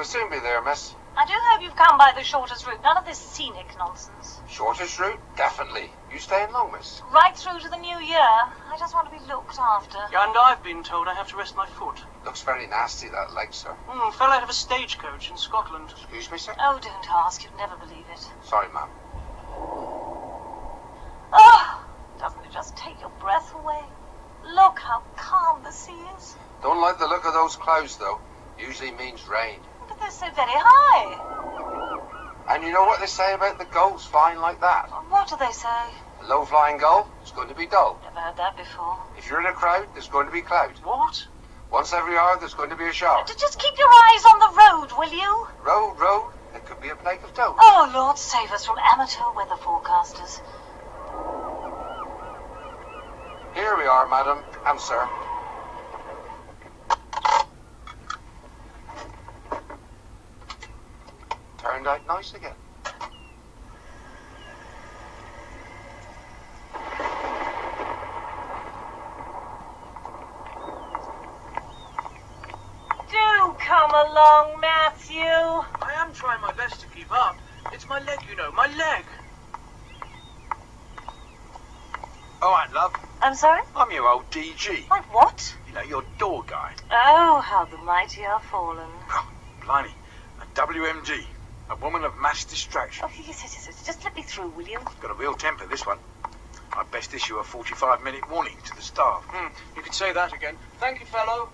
We'll soon be there, miss. I do hope you've come by the shortest route. None of this scenic nonsense. Shortest route? Definitely. You staying long, miss? Right through to the new year. I just want to be looked after. And I've been told I have to rest my foot. Looks very nasty, that leg, sir. Fell out of a stagecoach in Scotland. Excuse me, sir? Oh, don't ask. You'd never believe it. Sorry, ma'am. Oh, doesn't it just take your breath away? Look how calm the sea is. Don't like the look of those clouds, though. Usually means rain. But they're so very high. And you know what they say about the gulls flying like that? What do they say? A low-flying gull is going to be dull. Never heard that before. If you're in a crowd, there's going to be cloud. What? Once every hour, there's going to be a shower. Just keep your eyes on the road, will you? Road. There could be a plague of toads. Oh, Lord save us from amateur weather forecasters. Here we are, madam and sir. Turned out nice again. Do come along, Matthew. I am trying my best to keep up. It's my leg, you know, my leg. All right, love. I'm sorry? I'm your old DG. Like what? You know, your door guy. Oh, how the mighty are fallen. Oh, blimey. A WMD. A woman of mass distraction. Oh, yes. Just let me through, will you? Got a real temper, this one. I'd best issue a 45-minute warning to the staff. You could say that again. Thank you, fellow.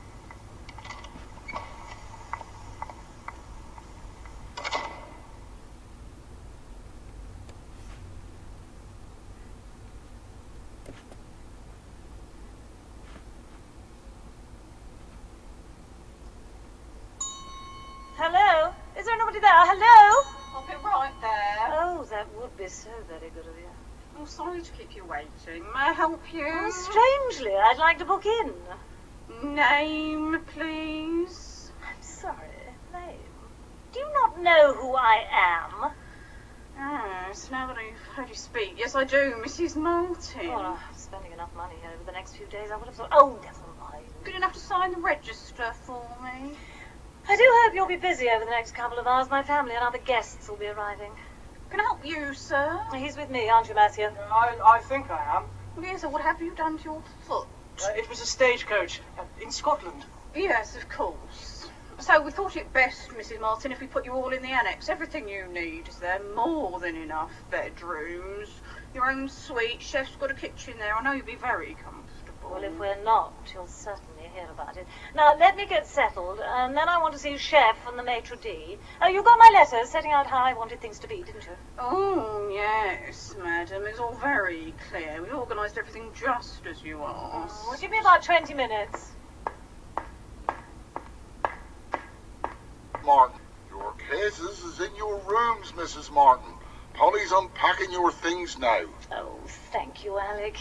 Hello? Is there nobody there? Hello? I'll be right there. Oh, that would be so very good of you. I'm sorry to keep you waiting. May I help you? Oh, strangely, I'd like to book in. Name, please. I'm sorry, name. Do you not know who I am? Yes, now that I've heard you speak. Yes, I do, Mrs. Martin. Oh, I'm spending enough money here over the next few days. I would have thought. Oh, never mind. Good enough to sign the register for me. I do hope you'll be busy over the next couple of hours. My family and other guests will be arriving. Can I help you, sir? He's with me, aren't you, Matthew? I think I am. Yes, sir. What have you done to your foot? It was a stagecoach in Scotland. Yes, of course. So we thought it best, Mrs. Martin, if we put you all in the annex. Everything you need is there. More than enough bedrooms. Your own suite. Chef's got a kitchen there. I know you'll be very comfortable. Well, if we're not, you'll certainly hear about it. Now, let me get settled, and then I want to see Chef and the maitre d'. You got my letter setting out how I wanted things to be, didn't you? Oh, yes, madam. It's all very clear. We organised everything just as you asked. Well, give me about 20 minutes. Martin, your cases is in your rooms, Mrs. Martin. Polly's unpacking your things now. Oh, thank you, Alec.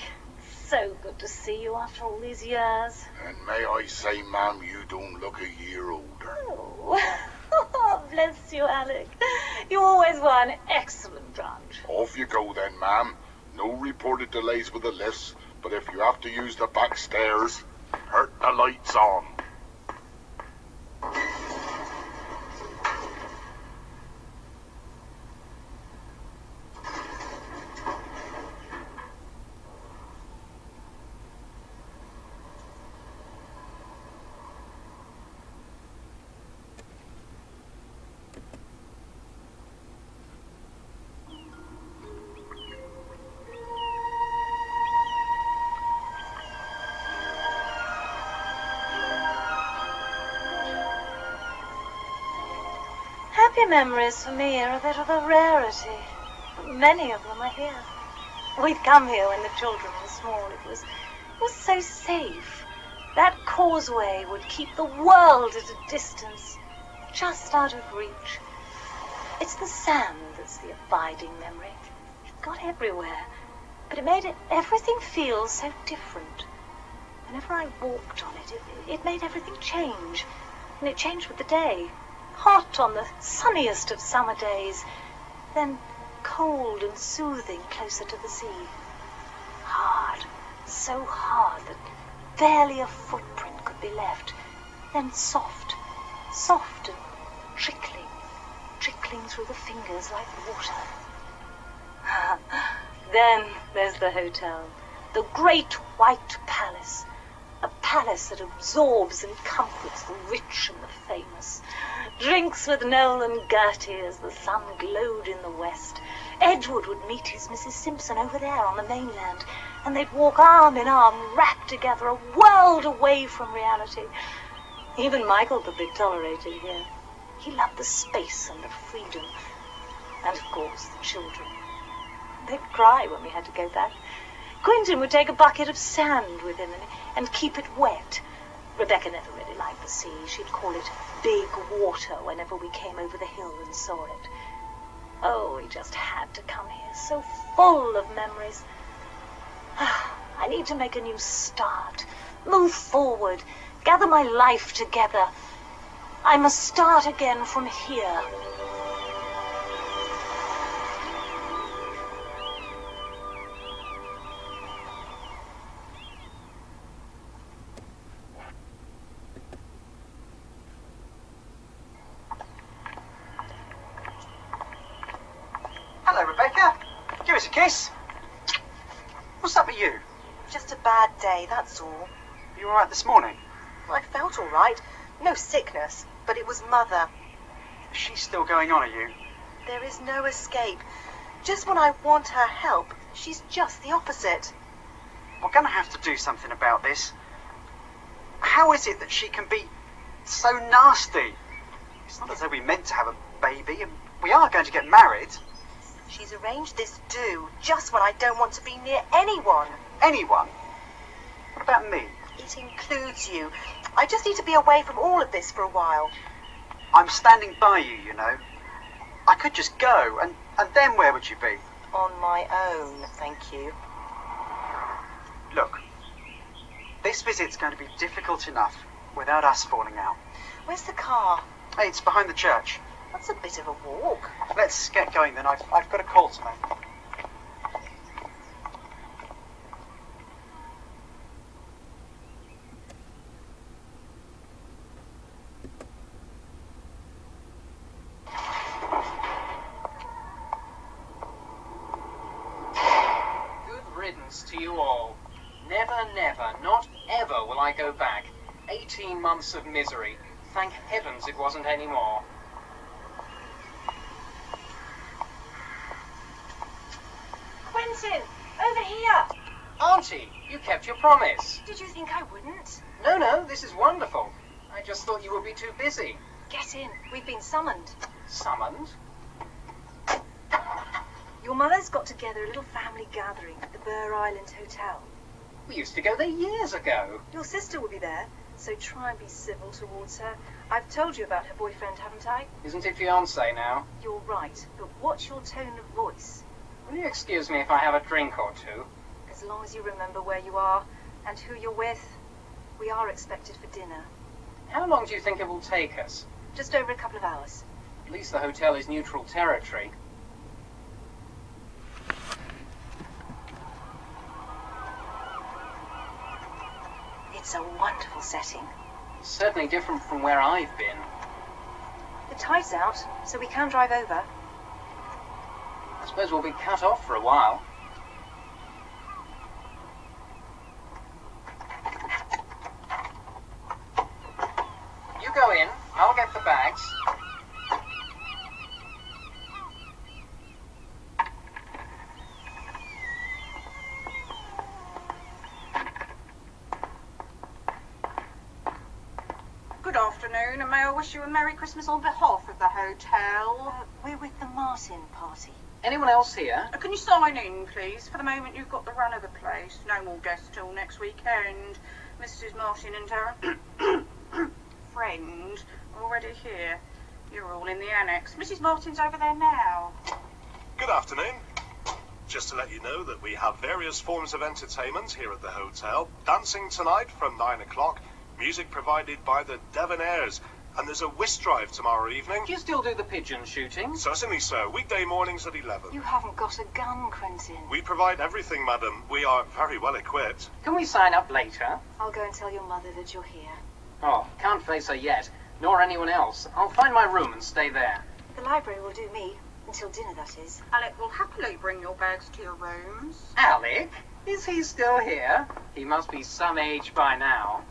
So good to see you after all these years. And may I say, ma'am, you don't look a year older. Oh, bless you, Alec. You always were an excellent judge. Off you go then, ma'am. No reported delays with the lifts, but if you have to use the back stairs, turn the lights on. Happy memories for me are a bit of a rarity. Many of them are here. We'd come here when the children were small. It was so safe. That causeway would keep the world at a distance, just out of reach. It's the sand that's the abiding memory. It got everywhere, but it made everything feel so different. Whenever I walked on it, it made everything change, and it changed with the day. Hot on the sunniest of summer days, then cold and soothing closer to the sea. Hard, so hard that barely a footprint could be left. Then soft, soft and trickling through the fingers like water. Then there's the hotel, the great white palace, a palace that absorbs and comforts the rich and the famous. Drinks with Noel and Gertie as the sun glowed in the west. Edward would meet his Mrs. Simpson over there on the mainland, and they'd walk arm in arm, wrapped together, a world away from reality. Even Michael could be tolerated here. He loved the space and the freedom, and of course the children. They'd cry when we had to go back. Quentin would take a bucket of sand with him and keep it wet. Rebecca never really liked the sea. She'd call it big water whenever we came over the hill and saw it. Oh, we just had to come here, so full of memories. I need to make a new start, move forward, gather my life together. I must start again from here. Hello, Rebecca. Give us a kiss. What's up with you? Just a bad day, that's all. You all right this morning? I felt all right. No sickness, but it was Mother. Is she still going on at you? There is no escape. Just when I want her help, she's just the opposite. We're going to have to do something about this. How is it that she can be so nasty? It's not as though we meant to have a baby, and we are going to get married. She's arranged this do just when I don't want to be near anyone. Anyone? What about me? It includes you. I just need to be away from all of this for a while. I'm standing by you, you know. I could just go, and then where would you be? On my own, thank you. Look, this visit's going to be difficult enough without us falling out. Where's the car? Hey, it's behind the church. That's a bit of a walk. Let's get going then. I've got a call to make. Good riddance to you all. Never, never, not ever will I go back. 18 months of misery. Thank heavens it wasn't any more. Quentin, over here! Auntie, you kept your promise. Did you think I wouldn't? No, this is wonderful. I just thought you would be too busy. Get in. We've been summoned. Summoned? Your mother's got together a little family gathering at the Burr Island Hotel. We used to go there years ago. Your sister will be there, so try and be civil towards her. I've told you about her boyfriend, haven't I? Isn't it fiancé now? You're right, but watch your tone of voice. Will you excuse me if I have a drink or two? As long as you remember where you are and who you're with. We are expected for dinner. How long do you think it will take us? Just over a couple of hours. At least the hotel is neutral territory. It's a wonderful setting. Certainly different from where I've been. The tide's out, so we can drive over. I suppose we'll be cut off for a while. You go in, I'll get the bags. Good afternoon, and may I wish you a Merry Christmas on behalf of the hotel. We're with the Martin party. Anyone else here? Can you sign in, please? For the moment, you've got the run of the place. No more guests till next weekend. Mrs. Martin and her friend already here. You're all in the annex. Mrs. Martin's over there now. Good afternoon. Just to let you know that we have various forms of entertainment here at the hotel. Dancing tonight from 9 o'clock. Music provided by the Devonaires. And there's a whist drive tomorrow evening. Do you still do the pigeon shooting? Certainly, sir. Weekday mornings at 11. You haven't got a gun, Quentin. We provide everything, madam. We are very well equipped. Can we sign up later? I'll go and tell your mother that you're here. Oh, can't face her yet. Nor anyone else. I'll find my room and stay there. The library will do me. Until dinner, that is. Alec will happily bring your bags to your rooms. Alec? Is he still here? He must be some age by now.